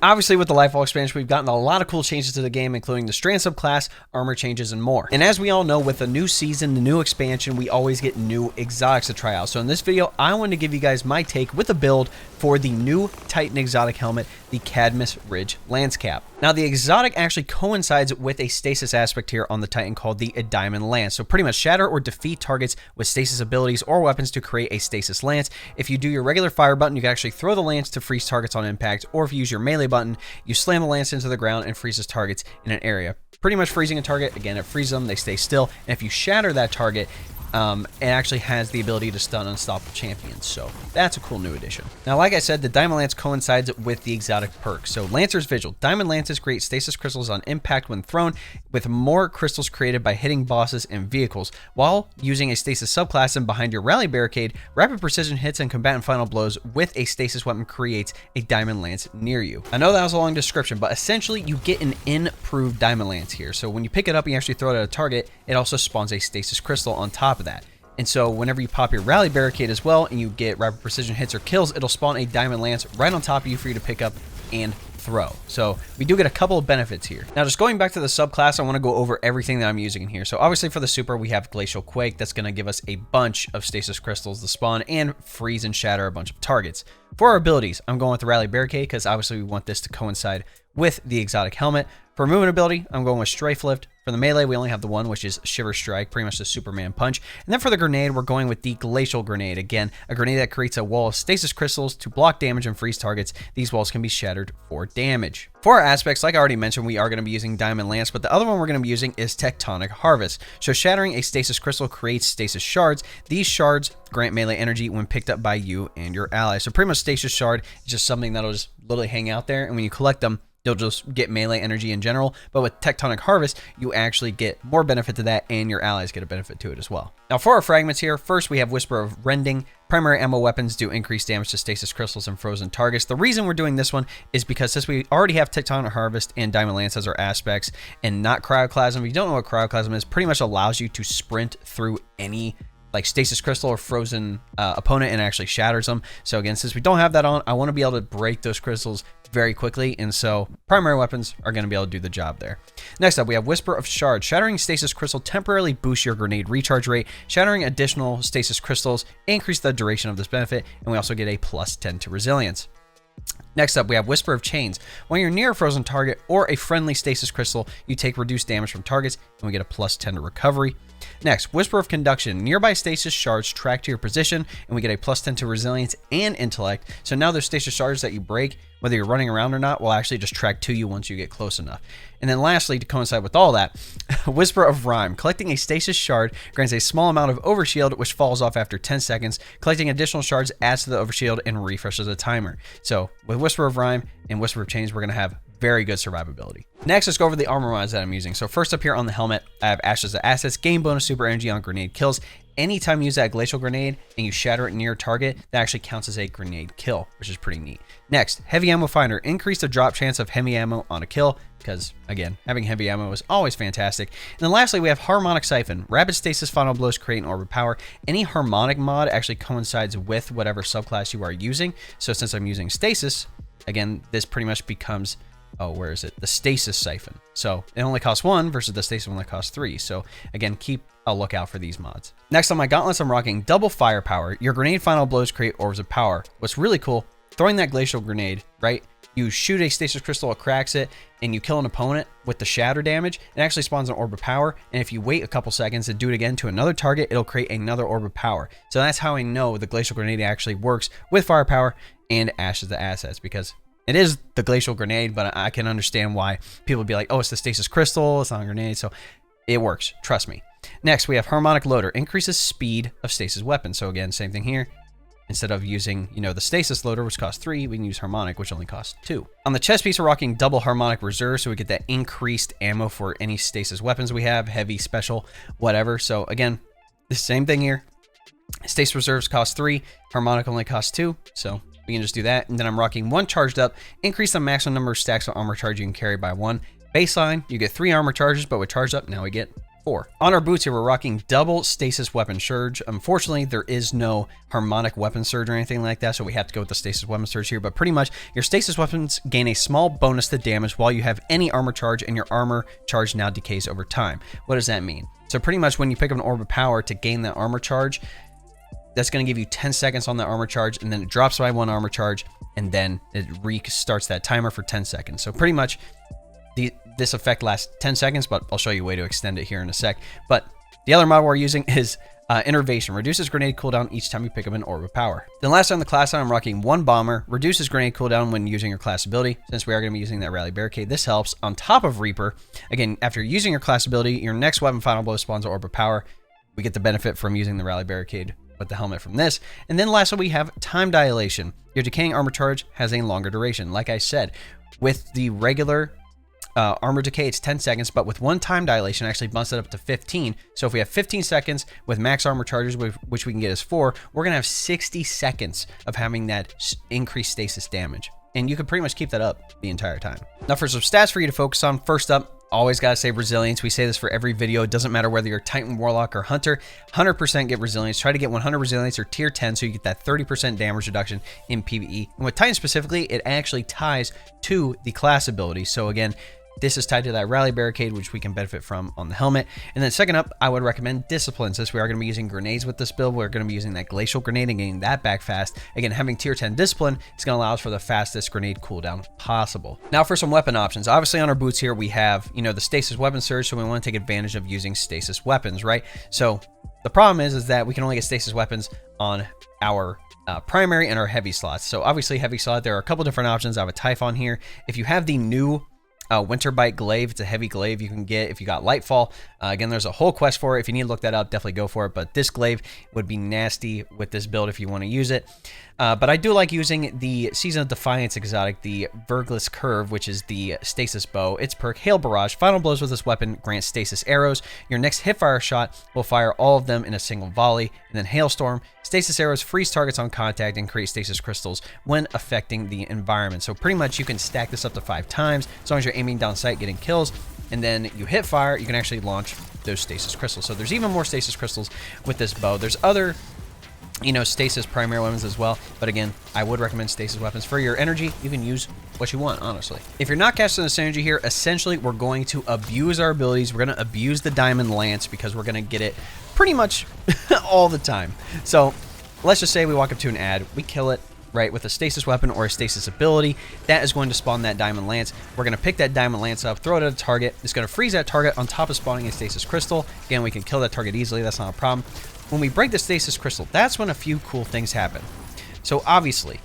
Obviously, with the Lightfall expansion, we've gotten a lot of cool changes to the game, including the strand subclass, armor changes, and more. And as we all know, with the new season, the new expansion, we always get new exotics to try out. So in this video, I want to give you guys my take with a build for the new Titan exotic helmet, the Cadmus Ridge Lancecap. Now, the exotic actually coincides with a stasis aspect here on the Titan called the Diamond Lance. So pretty much shatter or defeat targets with stasis abilities or weapons to create a stasis lance. If you do your regular fire button, you can actually throw the lance to freeze targets on impact, or if you use your melee button, you slam the lance into the ground and freezes targets in an area. Pretty much freezing a target, again, it freezes them, they stay still, and if you shatter that target, it actually has the ability to stun unstoppable champions, so that's a cool new addition. Now, like I said, the Diamond Lance coincides with the exotic perk. So Lancer's Vigil. Diamond Lances create stasis crystals on impact when thrown, with more crystals created by hitting bosses and vehicles. While using a stasis subclass and behind your rally barricade, rapid precision hits and combatant final blows with a stasis weapon creates a Diamond Lance near you. I know that was a long description, but essentially you get an improved Diamond Lance here. So when you pick it up and you actually throw it at a target, it also spawns a stasis crystal on top of that. And so whenever you pop your rally barricade as well and you get rapid precision hits or kills, it'll spawn a Diamond Lance right on top of you for you to pick up and throw. So we do get a couple of benefits here. Now, just going back to the subclass, I want to go over everything that I'm using in here. So obviously for the super, we have Glacial Quake. That's going to give us a bunch of stasis crystals to spawn and freeze and shatter a bunch of targets. For our abilities, I'm going with the Rally Barricade because obviously we want this to coincide with the exotic helmet. For movement ability, I'm going with Strafe Lift. For the melee, we only have the one, which is Shiver Strike, pretty much the Superman punch. And then for the grenade, we're going with the Glacial Grenade. Again, a grenade that creates a wall of stasis crystals to block damage and freeze targets. These walls can be shattered for damage. For our aspects, like I already mentioned, we are going to be using Diamond Lance, but the other one we're going to be using is Tectonic Harvest. So shattering a stasis crystal creates stasis shards. These shards grant melee energy when picked up by you and your allies. So pretty much stasis shard is just something that'll just literally hang out there, and when you collect them, you'll just get melee energy in general. But with Tectonic Harvest, you actually get more benefit to that, and your allies get a benefit to it as well. Now, for our fragments here, first we have Whisper of Rending. Primary ammo weapons do increase damage to stasis crystals and frozen targets. The reason we're doing this one is because since we already have Tectonic Harvest and Diamond Lance as our aspects, and not Cryoclasm, if you don't know what Cryoclasm is, pretty much allows you to sprint through any like stasis crystal or frozen opponent and actually shatters them. So again, since we don't have that on, I want to be able to break those crystals very quickly, and so primary weapons are going to be able to do the job there. Next up, we have Whisper of Shards. Shattering stasis crystal temporarily boosts your grenade recharge rate. Shattering additional stasis crystals increase the duration of this benefit, and we also get a +10 to resilience. Next up, we have Whisper of Chains. When you're near a frozen target or a friendly stasis crystal, you take reduced damage from targets, and we get a +10 to recovery. Next, Whisper of Conduction. Nearby stasis shards track to your position, and we get a +10 to resilience and intellect. So now those stasis shards that you break, whether you're running around or not, will actually just track to you once you get close enough. And then lastly, to coincide with all that, Whisper of Rhyme. Collecting a stasis shard grants a small amount of overshield, which falls off after 10 seconds. Collecting additional shards adds to the overshield and refreshes the timer. So with Whisper of Rhyme and Whisper of Chains, we're going to have very good survivability. Next, let's go over the armor mods that I'm using. So first up here on the helmet, I have Ashes of Assets. Gain bonus super energy on grenade kills. Anytime you use that glacial grenade and you shatter it near a target, that actually counts as a grenade kill, which is pretty neat. Next, Heavy Ammo Finder. Increase the drop chance of heavy ammo on a kill, because again, having heavy ammo is always fantastic. And then lastly, we have Harmonic Siphon. Rapid stasis final blows create an orb of power. Any harmonic mod actually coincides with whatever subclass you are using. So since I'm using stasis, again, this pretty much becomes, oh, where is it? The Stasis Siphon. So it only costs 1 versus the Stasis only costs 3. So again, keep a lookout for these mods. Next on my gauntlets, I'm rocking Double Firepower. Your grenade final blows create orbs of power. What's really cool, throwing that glacial grenade, right? You shoot a stasis crystal, it cracks it, and you kill an opponent with the shatter damage. It actually spawns an orb of power. And if you wait a couple seconds and do it again to another target, it'll create another orb of power. So that's how I know the glacial grenade actually works with firepower and Ashes to Assets, because it is the glacial grenade, but I can understand why people would be like, oh, it's the stasis crystal, it's not a grenade. So it works, trust me. Next, we have Harmonic Loader. Increases speed of stasis weapons. So again, same thing here. Instead of using, the stasis loader, which costs 3, we can use harmonic, which only costs 2. On the chest piece, we're rocking Double Harmonic Reserve, so we get that increased ammo for any stasis weapons we have, heavy, special, whatever. So again, the same thing here. Stasis reserves cost 3, harmonic only costs 2, so we can just do that. And then I'm rocking 1 charged up. Increase the maximum number of stacks of armor charge you can carry by 1. Baseline, you get 3 armor charges, but with charged up, now we get 4. 4. On our boots here, we're rocking double stasis weapon surge. Unfortunately, there is no harmonic weapon surge or anything like that, so we have to go with the stasis weapon surge here. But pretty much, your stasis weapons gain a small bonus to damage while you have any armor charge, and your armor charge now decays over time. What does that mean? So pretty much when you pick up an orb of power to gain that armor charge, that's going to give you 10 seconds on that armor charge, and then it drops by 1 armor charge, and then it restarts that timer for 10 seconds. So pretty much this effect lasts 10 seconds, but I'll show you a way to extend it here in a sec. But the other model we're using is Innervation. Reduces grenade cooldown each time you pick up an orb of power. Then last on the class side, I'm rocking 1 Bomber. Reduces grenade cooldown when using your class ability. Since we are going to be using that Rally Barricade, this helps. On top of Reaper, again, after using your class ability, your next weapon Final Blow spawns an orb of power. We get the benefit from using the Rally Barricade with the helmet from this. And then lastly, we have Time Dilation. Your decaying armor charge has a longer duration. Like I said, with the regular armor decay, it's 10 seconds, but with 1 Time Dilation, actually bumps it up to 15. So if we have 15 seconds with max armor charges, which we can get as 4, we're going to have 60 seconds of having that increased stasis damage. And you can pretty much keep that up the entire time. Now for some stats for you to focus on, first up, always got to say resilience. We say this for every video. It doesn't matter whether you're Titan, Warlock, or Hunter. 100% get resilience. Try to get 100 resilience or tier 10 so you get that 30% damage reduction in PvE. And with Titan specifically, it actually ties to the class ability. So again, this is tied to that Rally Barricade, which we can benefit from on the helmet. And then second up, I would recommend Discipline. Since we are going to be using grenades with this build, we're going to be using that Glacial Grenade and getting that back fast. Again, having tier 10 Discipline is going to allow us for the fastest grenade cooldown possible. Now for some weapon options. Obviously on our boots here, we have, you know, the Stasis Weapon Surge, so we want to take advantage of using Stasis Weapons, right? So the problem is that we can only get Stasis Weapons on our primary and our heavy slots. So obviously heavy slot, there are a couple different options. I have a Typhon here. If you have the new Winterbite Glaive, it's a heavy glaive you can get if you got Lightfall. Again, there's a whole quest for it. If you need to look that up, definitely go for it. But this glaive would be nasty with this build if you want to use it. But I do like using the Season of Defiance exotic, the Vergless Curve, which is the Stasis Bow. Its perk, Hail Barrage. Final blows with this weapon grant stasis arrows. Your next hipfire shot will fire all of them in a single volley. And then Hailstorm. Stasis arrows freeze targets on contact and create stasis crystals when affecting the environment. So pretty much you can stack this up to 5 times as long as you're aiming down sight, getting kills. And then you hit fire, you can actually launch those stasis crystals. So there's even more stasis crystals with this bow. There's other, you know, stasis primary weapons as well. But again, I would recommend stasis weapons. For your energy, you can use what you want, honestly. If you're not casting the synergy here, essentially we're going to abuse our abilities. We're going to abuse the Diamond Lance because we're going to get it pretty much all the time. So let's just say we walk up to an ad, we kill it, right, with a stasis weapon or a stasis ability. That is going to spawn that Diamond Lance. We're going to pick that Diamond Lance up, throw it at a target. It's going to freeze that target on top of spawning a stasis crystal. Again, we can kill that target easily. That's not a problem. When we break the stasis crystal, that's when a few cool things happen. So obviously,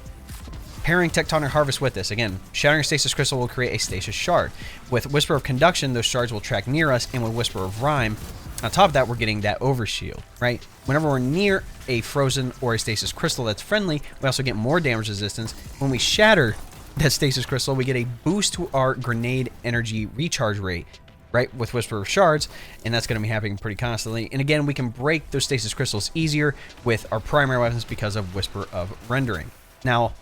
pairing Tectonic Harvest with this, again, shattering a stasis crystal will create a stasis shard. With Whisper of Conduction, those shards will track near us, and with Whisper of Rhyme, on top of that, we're getting that overshield, right? Whenever we're near a frozen or a stasis crystal that's friendly, we also get more damage resistance. When we shatter that stasis crystal, we get a boost to our grenade energy recharge rate, right, with Whisper of Shards, and that's going to be happening pretty constantly. And again, we can break those stasis crystals easier with our primary weapons because of Whisper of Rendering. Now,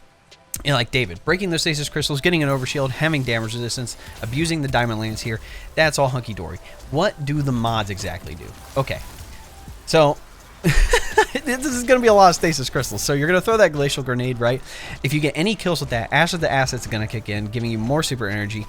you know, like David, breaking those stasis crystals, getting an overshield, having damage resistance, abusing the Diamond Lance here, that's all hunky-dory. What do the mods exactly do? Okay, so this is going to be a lot of stasis crystals. So you're going to throw that Glacial Grenade, right? If you get any kills with that, Ash of the Asset's going to kick in, giving you more super energy.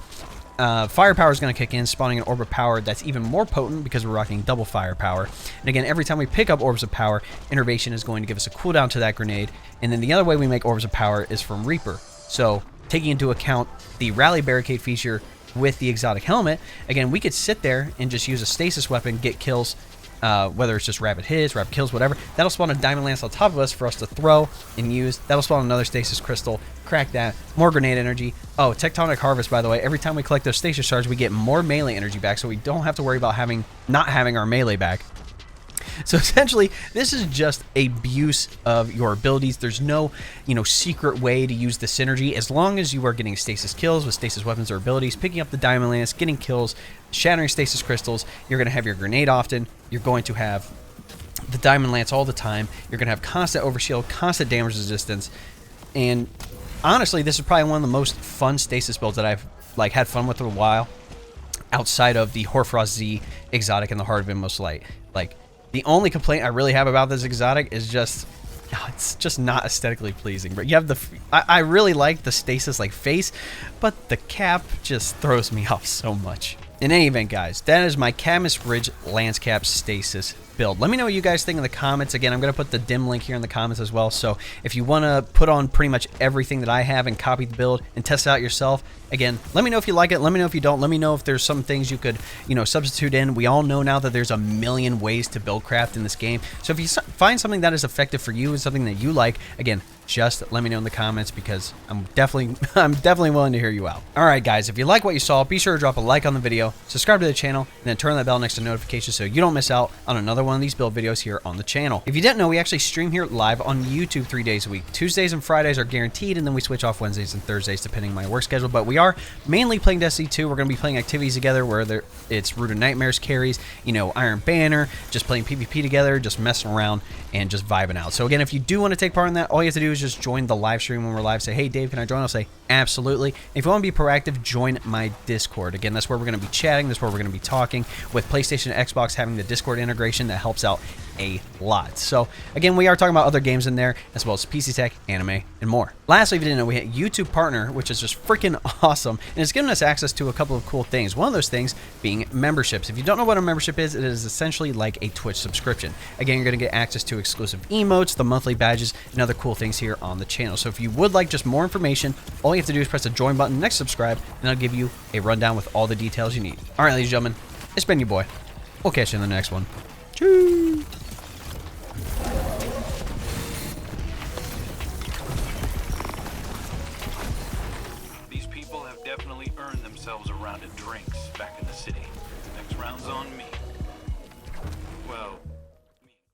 Firepower is going to kick in, spawning an Orb of Power that's even more potent because we're rocking double Firepower. And again, every time we pick up Orbs of Power, Innervation is going to give us a cooldown to that grenade. And then the other way we make Orbs of Power is from Reaper. So taking into account the Rally Barricade feature with the exotic helmet, again, we could sit there and just use a stasis weapon, get kills, whether it's just rapid hits, rapid kills, whatever. That'll spawn a Diamond Lance on top of us for us to throw and use. That'll spawn another stasis crystal, crack that, more grenade energy. Oh, Tectonic Harvest, by the way, every time we collect those stasis shards, we get more melee energy back, so we don't have to worry about not having our melee back. So essentially, this is just abuse of your abilities. There's no, you know, secret way to use the synergy. As long as you are getting stasis kills with stasis weapons or abilities, picking up the Diamond Lance, getting kills, shattering stasis crystals, you're going to have your grenade often. You're going to have the Diamond Lance all the time. You're going to have constant overshield, constant damage resistance. And honestly, this is probably one of the most fun stasis builds that I've had fun with for a while. outside of the Hoarfrost Z exotic and the Heart of Inmost Light. Like, the only complaint I really have about this exotic is just, it's just not aesthetically pleasing. But you have the, I really like the Stasis like face, but the cap just throws me off so much. In any event, guys, that is my Cadmus Ridge Lancecap Stasis build. Let me know what you guys think in the comments. Again, I'm going to put the dim link here in the comments as well. So if you want to put on pretty much everything that I have and copy the build and test it out yourself, again, let me know if you like it. Let me know if you don't. Let me know if there's some things you could, you know, substitute in. We all know now that there's a million ways to build craft in this game. So if you find something that is effective for you and something that you like, again, just let me know in the comments, because I'm definitely willing to hear you out. All right, guys, if you like what you saw, be sure to drop a like on the video, subscribe to the channel, and then turn that bell next to notifications so you don't miss out on another one of these build videos here on the channel. If you didn't know, we actually stream here live on YouTube 3 days a week. Tuesdays and Fridays are guaranteed, and then we switch off Wednesdays and Thursdays depending on my work schedule. But we are mainly playing Destiny 2. We're going to be playing activities together where it's Root of Nightmares carries, you know, Iron Banner, just playing PvP together, just messing around and just vibing out. So again, if you do want to take part in that, all you have to do is just join the live stream when we're live. Say, hey, Dave, can I join? I'll say, absolutely. If you want to be proactive, join my Discord. Again, that's where we're going to be chatting. That's where we're going to be talking. With PlayStation and Xbox having the Discord integration, that helps out a lot. So again, we are talking about other games in there, as well as PC tech, anime, and more. Lastly, if you didn't know, we hit YouTube Partner, which is just freaking awesome, and it's given us access to a couple of cool things. One of those things being memberships. If you don't know what a membership is, it is essentially like a Twitch subscription. Again, you're going to get access to exclusive emotes, the monthly badges, and other cool things here on the channel. So if you would like just more information, all you have to do is press the join button next to subscribe, and I'll give you a rundown with all the details you need. All right, ladies and gentlemen, it's been your boy. We'll catch you in the next one. Cheers. These people have definitely earned themselves a round of drinks back in the city. Next round's on me.